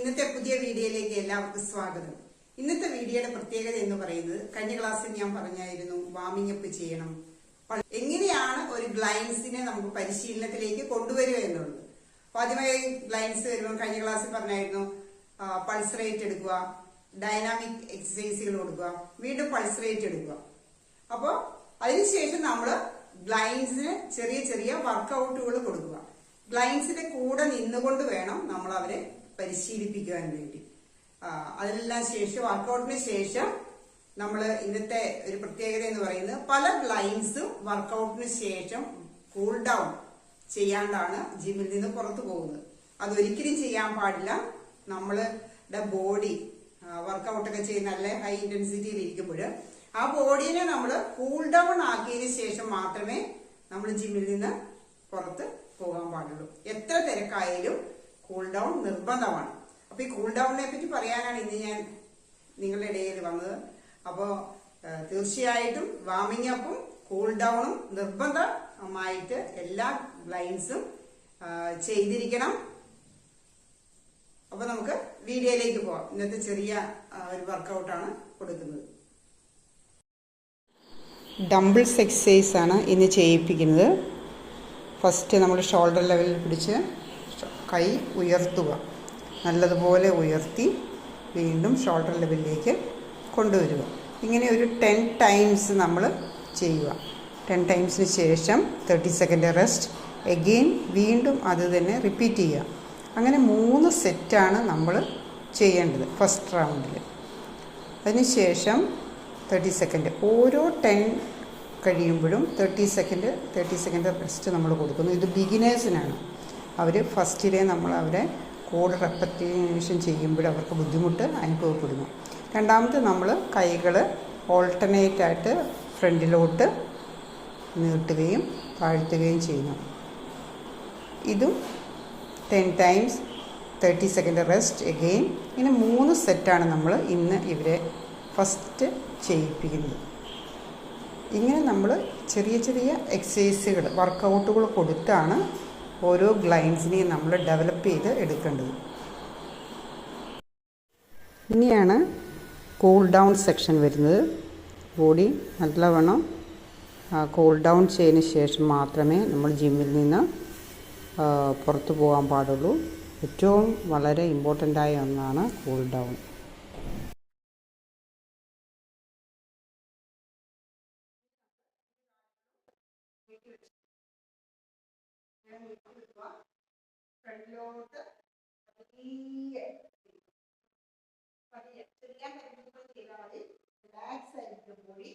ഇന്നത്തെ പുതിയ വീഡിയോയിലേക്ക് എല്ലാവർക്കും സ്വാഗതം. ഇന്നത്തെ വീഡിയോയുടെ പ്രത്യേകത എന്ന് പറയുന്നത്, കഴിഞ്ഞ ക്ലാസ്സിൽ ഞാൻ പറഞ്ഞായിരുന്നു വാമിംഗ് അപ്പ് ചെയ്യണം, എങ്ങനെയാണ് ഒരു ഗ്ലൈൻസിനെ നമുക്ക് പരിശീലനത്തിലേക്ക് കൊണ്ടുവരിക എന്നുള്ളത്. അപ്പൊ ആദ്യമായി ഗ്ലൈൻസ് വരുമ്പോൾ കഴിഞ്ഞ ക്ലാസ്സിൽ പറഞ്ഞായിരുന്നു പൾസ് റേറ്റ് എടുക്കുക, ഡൈനാമിക് എക്സസൈസുകൾ കൊടുക്കുക, വീണ്ടും പൾസ് റേറ്റ് എടുക്കുക. അപ്പൊ അതിനുശേഷം നമ്മള് ഗ്ലൈൻസിന് ചെറിയ ചെറിയ വർക്കൗട്ടുകൾ കൊടുക്കുക. ഗ്ലൈൻസിന്റെ കൂടെ നിന്നുകൊണ്ട് വേണം നമ്മൾ അവരെ പരിശീലിപ്പിക്കുവാൻ വേണ്ടി. അതിനെല്ലാം ശേഷം വർക്കൗട്ടിന് ശേഷം നമ്മൾ ഇന്നത്തെ ഒരു പ്രത്യേകത എന്ന് പറയുന്നത്, പല ഗ്ലൈൻസും വർക്കൗട്ടിന് ശേഷം കൂൾ ഡൗൺ ചെയ്യാണ്ടാണ് ജിമ്മിൽ നിന്ന് പുറത്തു പോകുന്നത്. അതൊരിക്കലും ചെയ്യാൻ പാടില്ല. നമ്മളുടെ ബോഡി വർക്കൗട്ടൊക്കെ ചെയ്യുന്ന നല്ല ഹൈ ഇന്റൻസിറ്റിയിൽ ഇരിക്കുമ്പോൾ ആ ബോഡീനെ നമ്മൾ കൂൾ ഡൗൺ ആക്കിയതിനു ശേഷം മാത്രമേ നമ്മൾ ജിമ്മിൽ നിന്ന് പുറത്ത് പോകാൻ പാടുള്ളൂ. എത്ര തിരക്കായാലും കൂൾ ഡൗൺ നിർബന്ധമാണ്. അപ്പൊ ഈ കൂൾ ഡൗണിനെ പറ്റി പറയാനാണ് ഇന്ന് ഞാൻ നിങ്ങളുടെ ഇടയിൽ വന്നത്. അപ്പോ തീർച്ചയായിട്ടും വാമിംഗ് അപ്പും കൂൾ ഡൗണും നിർബന്ധമായിട്ട് എല്ലാ ഗ്ലൈൻസും ചെയ്തിരിക്കണം. അപ്പൊ നമുക്ക് വീഡിയോയിലേക്ക് പോവാം. ഇന്നത്തെ ചെറിയ ഒരു വർക്കൗട്ടാണ് കൊടുക്കുന്നത്. ഡംബിൾസ് എക്സസൈസ് ആണ് ഇന്ന് ചെയ്യിപ്പിക്കുന്നത്. ഫസ്റ്റ് നമ്മൾ ഷോൾഡർ ലെവലിൽ പിടിച്ച് കൈ ഉയർത്തുക, നല്ലതുപോലെ ഉയർത്തി വീണ്ടും ഷോൾഡർ ലെവലിലേക്ക് കൊണ്ടുവരിക. ഇങ്ങനെ ഒരു 10 ടൈംസ് നമ്മൾ ചെയ്യുക. 10 ടൈംസിന് ശേഷം 30 സെക്കൻഡ് റെസ്റ്റ്, എഗെയിൻ വീണ്ടും അത് തന്നെ റിപ്പീറ്റ് ചെയ്യുക. അങ്ങനെ 3 സെറ്റാണ് നമ്മൾ ചെയ്യേണ്ടത് ഫസ്റ്റ് റൗണ്ടിൽ. അതിനുശേഷം 30 സെക്കൻഡ്, ഓരോ 10 കഴിയുമ്പോഴും 30 സെക്കൻഡ് റെസ്റ്റ് നമ്മൾ കൊടുക്കുന്നു. ഇത് ബിഗിനേഴ്സിനാണ്. അവർ ഫസ്റ്റിലെ നമ്മൾ അവരെ കൂടെ റെപ്പറ്റേഷൻ ചെയ്യുമ്പോൾ അവർക്ക് ബുദ്ധിമുട്ട് അനുഭവപ്പെടുന്നു. രണ്ടാമത് നമ്മൾ കൈകൾ ഓൾട്ടർനേറ്റായിട്ട് ഫ്രണ്ടിലോട്ട് നീട്ടുകയും താഴ്ത്തുകയും ചെയ്യുന്നു. ഇതും 10 ടൈംസ്, 30 സെക്കൻഡ് റെസ്റ്റ്, എഗെയിൻ. ഇങ്ങനെ 3 സെറ്റാണ് നമ്മൾ ഇന്ന് ഇവരെ ഫസ്റ്റ് ചെയ്യിപ്പിക്കുന്നത്. ഇങ്ങനെ നമ്മൾ ചെറിയ ചെറിയ എക്സസൈസുകൾ, വർക്കൗട്ടുകൾ കൊടുത്താണ് ഓരോ ഗ്ലൈൻസിനെയും നമ്മൾ ഡെവലപ്പ് ചെയ്ത് എടുക്കേണ്ടത്. ഇനിയാണ് കൂൾ ഡൗൺ സെക്ഷൻ വരുന്നത്. ബോഡി നല്ലവണ്ണം കൂൾ ഡൗൺ ചെയ്തതിന് ശേഷം മാത്രമേ നമ്മൾ ജിമ്മിൽ നിന്ന് പുറത്തു പോകാൻ പാടുള്ളൂ. ഏറ്റവും വളരെ ഇമ്പോർട്ടൻ്റായ ഒന്നാണ് കൂൾ ഡൗൺ. ഫ്രണ്ടിലോട്ട് ചെയ്യാൻ പറ്റുമ്പോൾ ചെയ്താൽ മതി. റിലാക്സ് ആയിട്ട് കൂടി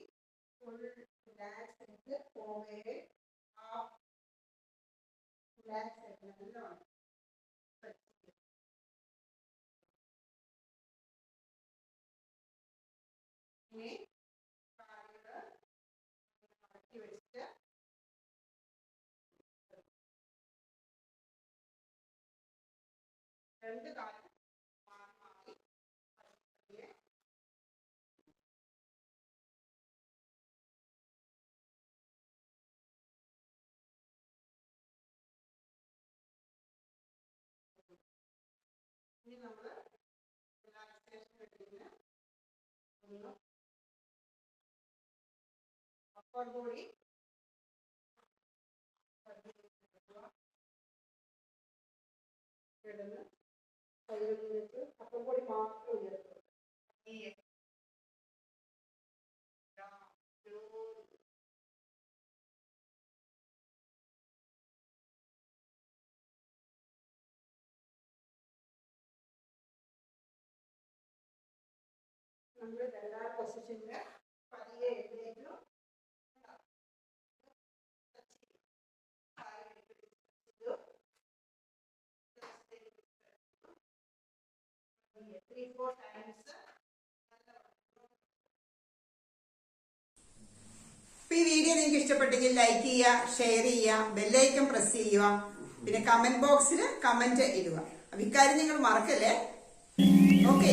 ഫുൾ റിലാക്സ് ആയിട്ട് ഫോർവേഡ് ഹാഫ് റിലാക്സ് ആയിട്ട് നല്ലതാണ്. ഇനി കാലുകൾ മടക്കി വെച്ചിട്ട് രണ്ട് കാലും മാറി മാറി ഇനി നമ്മൾ റിലാക്സേഷൻ എടുക്കുന്ന ഒന്ന് അപ്പർ ബോഡി കിടന്ന് കൈകളിൽ വെച്ച് അപ്പർ ബോഡി മാത്രം ഉയർത്തുക. നമ്മൾ എല്ലാ പൊസിഷനില് പതിയെ എഴുന്നേറ്റു ഈ വീഡിയോ നിങ്ങൾക്ക് ഇഷ്ടപ്പെട്ടെങ്കിൽ ലൈക്ക് ചെയ്യുക, ഷെയർ ചെയ്യുക, ബെല്ലൈക്കൺ പ്രസ് ചെയ്യുക, പിന്നെ കമന്റ് ബോക്സിൽ കമന്റ് ഇടുക. ഇക്കാര്യം നിങ്ങൾ മറക്കല്ലേ. ഓക്കെ.